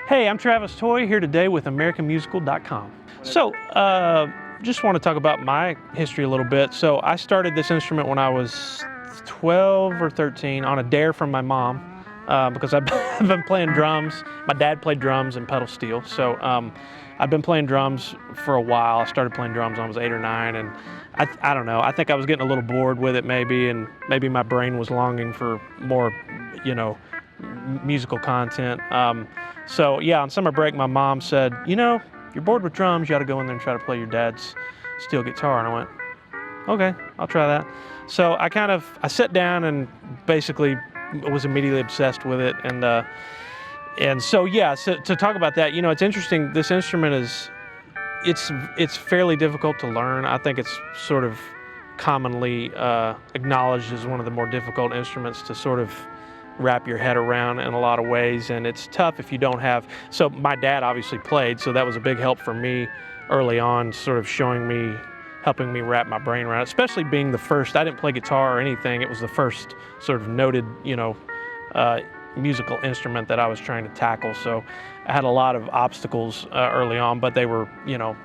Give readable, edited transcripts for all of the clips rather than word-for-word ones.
Hey, I'm Travis Toy here today with AmericanMusical.com. So, just want to talk about my history a little bit. So I started this instrument when I was 12 or 13 on a dare from my mom because I've been playing drums. My dad played drums and pedal steel. So I've been playing drums for a while. I started playing drums when I was 8 or 9, and I don't know. I think I was getting a little bored with it maybe, and maybe my brain was longing for more, musical content. So yeah, on summer break, my mom said, you're bored with drums, you ought to go in there and try to play your dad's steel guitar. And I went, okay, I'll try that. So I sat down and basically was immediately obsessed with it. And so yeah, so to talk about that, it's interesting. This instrument it's fairly difficult to learn. I think it's sort of commonly acknowledged as one of the more difficult instruments to sort of wrap your head around in a lot of ways, and it's tough if you don't have. So my dad obviously played, so that was a big help for me early on, sort of helping me wrap my brain around it, especially being the first. I didn't play guitar or anything. It was the first sort of noted, musical instrument that I was trying to tackle. So I had a lot of obstacles early on, but they were,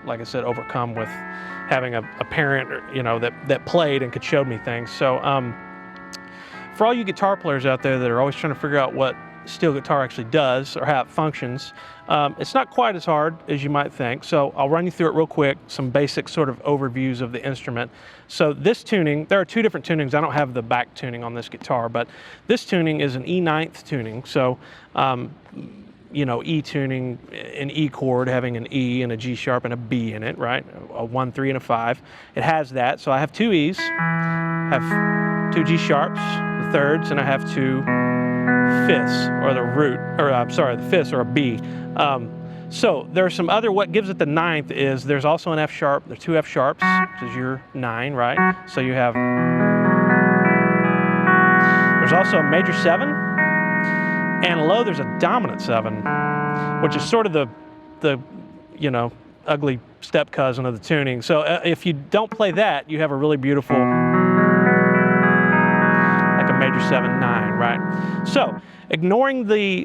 like I said, overcome with having a parent, that played and could show me things. So for all you guitar players out there that are always trying to figure out what steel guitar actually does or how it functions, it's not quite as hard as you might think. So I'll run you through it real quick, some basic sort of overviews of the instrument. So this tuning, there are two different tunings. I don't have the back tuning on this guitar, but this tuning is an E9th tuning. So, E tuning, an E chord having an E and a G sharp and a B in it, right? A 1, 3, and a 5. It has that. So I have two E's, have two G sharps, the thirds, and I have two fifths, or the root, or the fifths, or a B. So there's some other, what gives it the 9th is there's also an F sharp, there's two F sharps, which is your 9, right? So you have, there's also a major 7, and low there's a dominant 7, which is sort of the ugly step cousin of the tuning. So if you don't play that, you have a really beautiful, like a major 7, 9, right? So ignoring the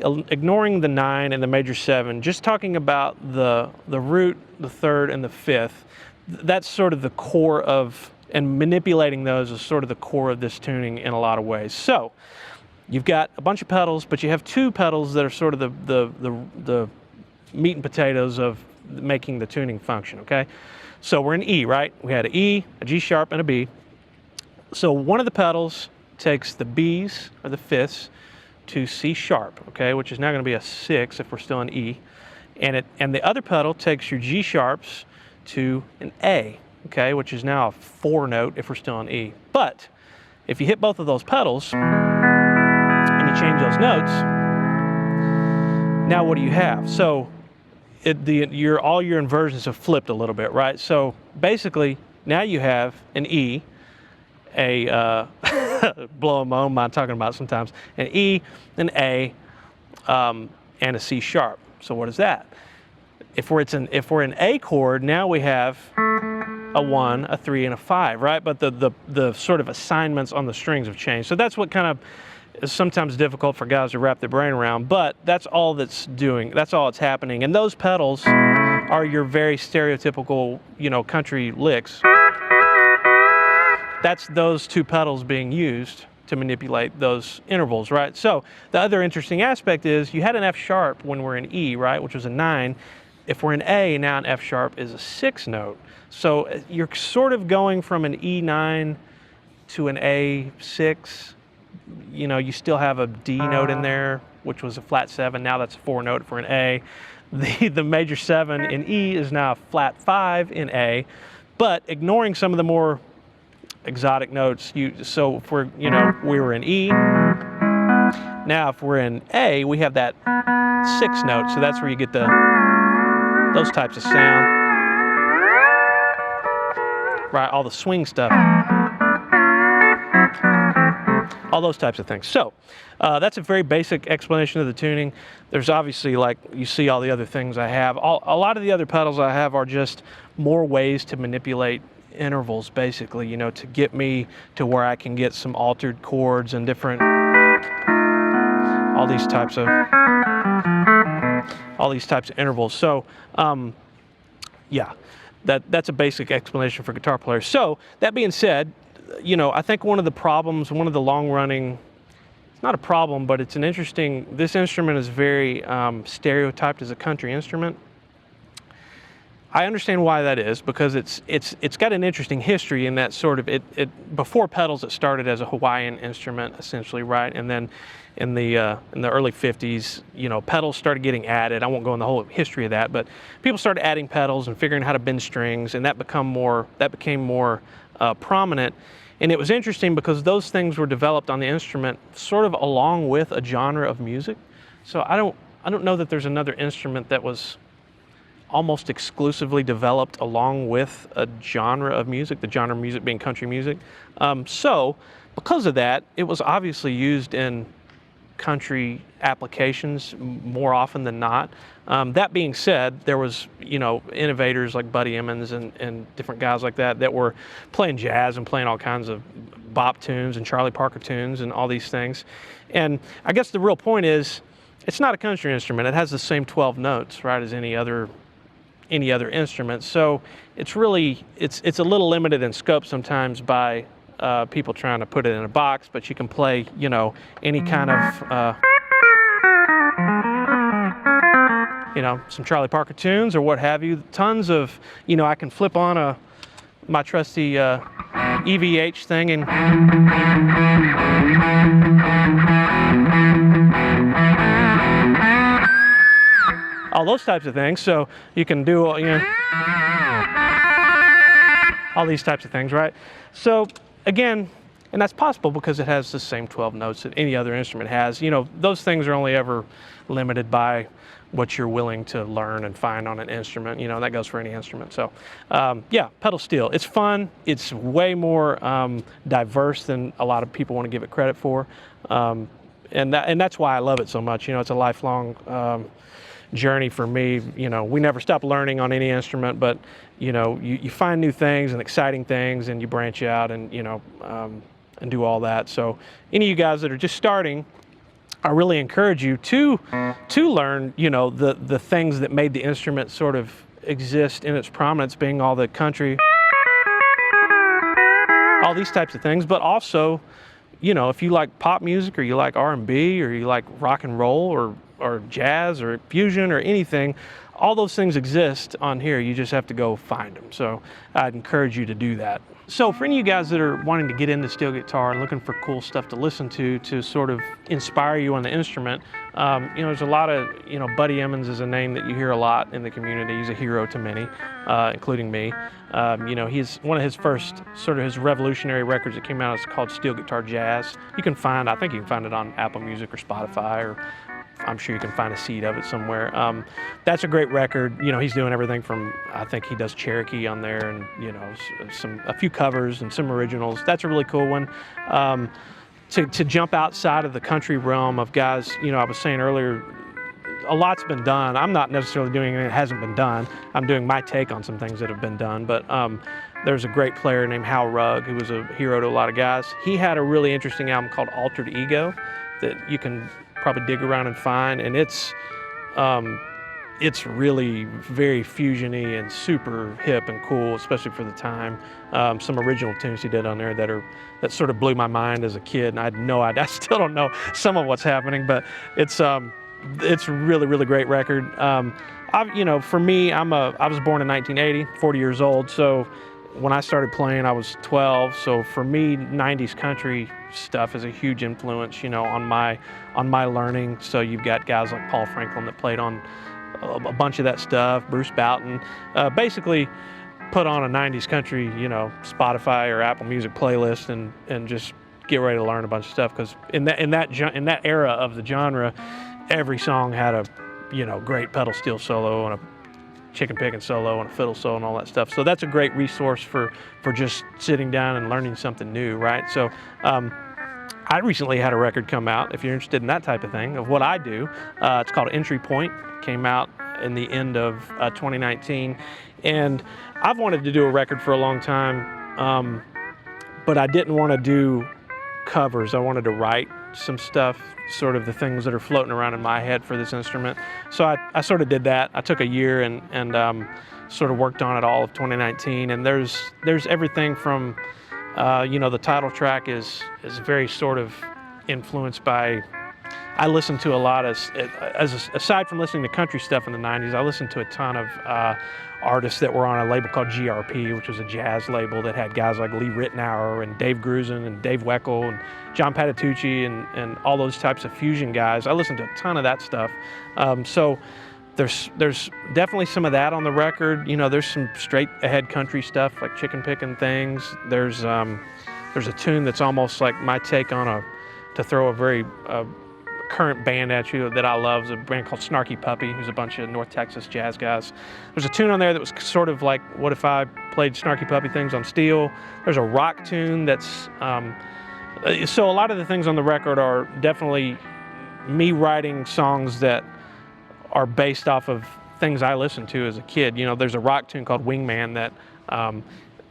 9 and the major 7, just talking about the root, the third, and the fifth, that's sort of the core of, and manipulating those is sort of the core of this tuning in a lot of ways. So you've got a bunch of pedals, but you have two pedals that are sort of the meat and potatoes of making the tuning function, okay? So we're in E, right? We had an E, a G sharp, and a B. So one of the pedals takes the B's, or the fifths, to C sharp, okay, which is now going to be a 6 if we're still in E, and the other pedal takes your G sharps to an A, okay, which is now a 4 note if we're still in E. But if you hit both of those pedals and you change those notes, now what do you have? So all your inversions have flipped a little bit, right? So basically now you have an E, a blow a moan I'm talking about sometimes, an E, an A, and a C sharp. So what is that? If we're in A chord, now we have a 1, a 3, and a 5, right? But the sort of assignments on the strings have changed. So that's what kind of is sometimes difficult for guys to wrap their brain around, but that's all that's happening. And those pedals are your very stereotypical, country licks. That's those two pedals being used to manipulate those intervals, right? So the other interesting aspect is you had an F sharp when we're in E, right, which was a 9. If we're in A, now an F sharp is a 6 note. So you're sort of going from an E9 to an A6. You still have a D note in there, which was a flat 7. Now that's a 4 note for an A. The major 7 in E is now a flat 5 in A, but ignoring some of the more exotic notes. So if we were in E. Now if we're in A, we have that 6 note. So that's where you get those types of sound, right? All the swing stuff, all those types of things. So that's a very basic explanation of the tuning. There's obviously, like you see all the other things I have. A lot of the other pedals I have are just more ways to manipulate intervals, basically, to get me to where I can get some altered chords and different all these types of intervals. So yeah, that's a basic explanation for guitar players. So that being said, I think one of the problems, one of the long-running, it's not a problem, but it's an interesting, this instrument is very stereotyped as a country instrument. I understand why that is, because it's got an interesting history in that sort of, before pedals it started as a Hawaiian instrument essentially, right? And then in the early 50s, pedals started getting added. I won't go in the whole history of that, but people started adding pedals and figuring out how to bend strings, and that became more prominent. And it was interesting because those things were developed on the instrument sort of along with a genre of music. So I don't know that there's another instrument that was almost exclusively developed along with a genre of music, the genre of music being country music. So because of that, it was obviously used in country applications more often than not. That being said, there was, innovators like Buddy Emmons and different guys like that were playing jazz and playing all kinds of bop tunes and Charlie Parker tunes and all these things. And I guess the real point is, it's not a country instrument. It has the same 12 notes, right, as any other instrument. So it's really, it's a little limited in scope sometimes by people trying to put it in a box, but you can play, any kind of, some Charlie Parker tunes or what have you. Tons of, I can flip on my trusty EVH thing and all those types of things. So you can do, all these types of things, right? So again, and that's possible because it has the same 12 notes that any other instrument has. Those things are only ever limited by what you're willing to learn and find on an instrument. That goes for any instrument. So yeah, pedal steel. It's fun. It's way more diverse than a lot of people want to give it credit for. And that's why I love it so much. It's a lifelong journey for me. We never stop learning on any instrument, but you find new things and exciting things, and you branch out and and do all that. So any of you guys that are just starting, I really encourage you to learn the things that made the instrument sort of exist in its prominence, being all the country, all these types of things, but also if you like pop music or you like R&B or you like rock and roll or jazz or fusion or anything, all those things exist on here. You just have to go find them. So I'd encourage you to do that. So for any of you guys that are wanting to get into steel guitar and looking for cool stuff to listen to sort of inspire you on the instrument, there's a lot of, Buddy Emmons is a name that you hear a lot in the community. He's a hero to many, including me. He's one of his first sort of his revolutionary records that came out is called Steel Guitar Jazz. I think you can find it on Apple Music or Spotify, or I'm sure you can find a seed of it somewhere. That's a great record. He's doing everything from, I think he does Cherokee on there, and a few covers and some originals. That's a really cool one. To jump outside of the country realm of guys, I was saying earlier, a lot's been done. I'm not necessarily doing anything that hasn't been done. I'm doing my take on some things that have been done, but there's a great player named Hal Rugg who was a hero to a lot of guys. He had a really interesting album called Altered Ego that you can probably dig around and find, and it's really very fusiony and super hip and cool, especially for the time. Some original tunes he did on there that sort of blew my mind as a kid, and I had no idea. I still don't know some of what's happening, but it's really, really great record. For me, I was born in 1980, 40 years old, so when I started playing, I was 12. So for me, 90s country stuff is a huge influence, on my learning. So you've got guys like Paul Franklin that played on a bunch of that stuff, Bruce Boughton, basically put on a 90s country, Spotify or Apple Music playlist and just get ready to learn a bunch of stuff. Because in that era of the genre, every song had a great pedal steel solo and a chicken picking solo and a fiddle solo and all that stuff. So that's a great resource for just sitting down and learning something new, right? So I recently had a record come out, if you're interested in that type of thing, of what I do. It's called Entry Point. Came out in the end of 2019. And I've wanted to do a record for a long time, but I didn't want to do covers. I wanted to write some stuff, sort of the things that are floating around in my head for this instrument. So I sort of did that. I took a year and sort of worked on it all of 2019. And there's everything from, the title track is very sort of influenced by, I listened to a lot aside from listening to country stuff in the 90s, I listened to a ton of artists that were on a label called GRP, which was a jazz label that had guys like Lee Ritenour and Dave Grusin and Dave Weckl and John Patitucci and all those types of fusion guys. I listened to a ton of that stuff. So there's definitely some of that on the record. There's some straight ahead country stuff like Chicken Pickin' Things. There's a tune that's almost like my take on to throw a very current band at you that I love is a band called Snarky Puppy, who's a bunch of North Texas jazz guys. There's a tune on there that was sort of like, what if I played Snarky Puppy things on steel? There's a rock tune that's, so a lot of the things on the record are definitely me writing songs that are based off of things I listened to as a kid. There's a rock tune called Wingman that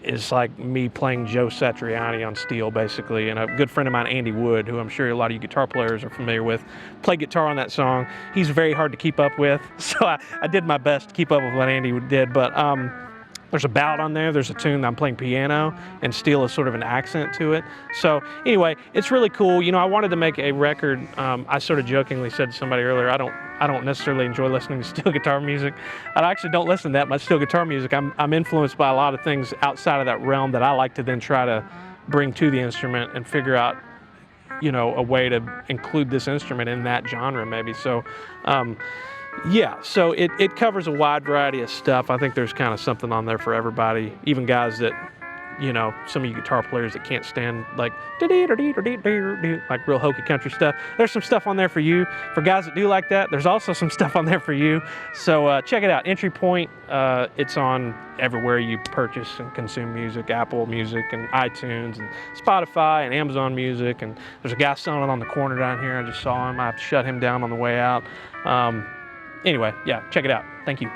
is like me playing Joe Satriani on steel, basically. And a good friend of mine, Andy Wood, who I'm sure a lot of you guitar players are familiar with, played guitar on that song. He's very hard to keep up with, so I did my best to keep up with what Andy did. But there's a ballad on there. There's a tune that I'm playing piano, and steel is sort of an accent to it. So anyway, it's really cool. I wanted to make a record. I sort of jokingly said to somebody earlier, I don't necessarily enjoy listening to steel guitar music. I actually don't listen to that much steel guitar music. I'm influenced by a lot of things outside of that realm that I like to then try to bring to the instrument and figure out, a way to include this instrument in that genre maybe. So, so it covers a wide variety of stuff. I think there's kind of something on there for everybody, even guys that, some of you guitar players that can't stand like real hokey country stuff. There's some stuff on there for you. For guys that do like that, there's also some stuff on there for you. So check it out. Entry Point, it's on everywhere you purchase and consume music, Apple Music and iTunes and Spotify and Amazon Music. And there's a guy selling it on the corner down here. I just saw him. I have to shut him down on the way out. Anyway, yeah, check it out. Thank you.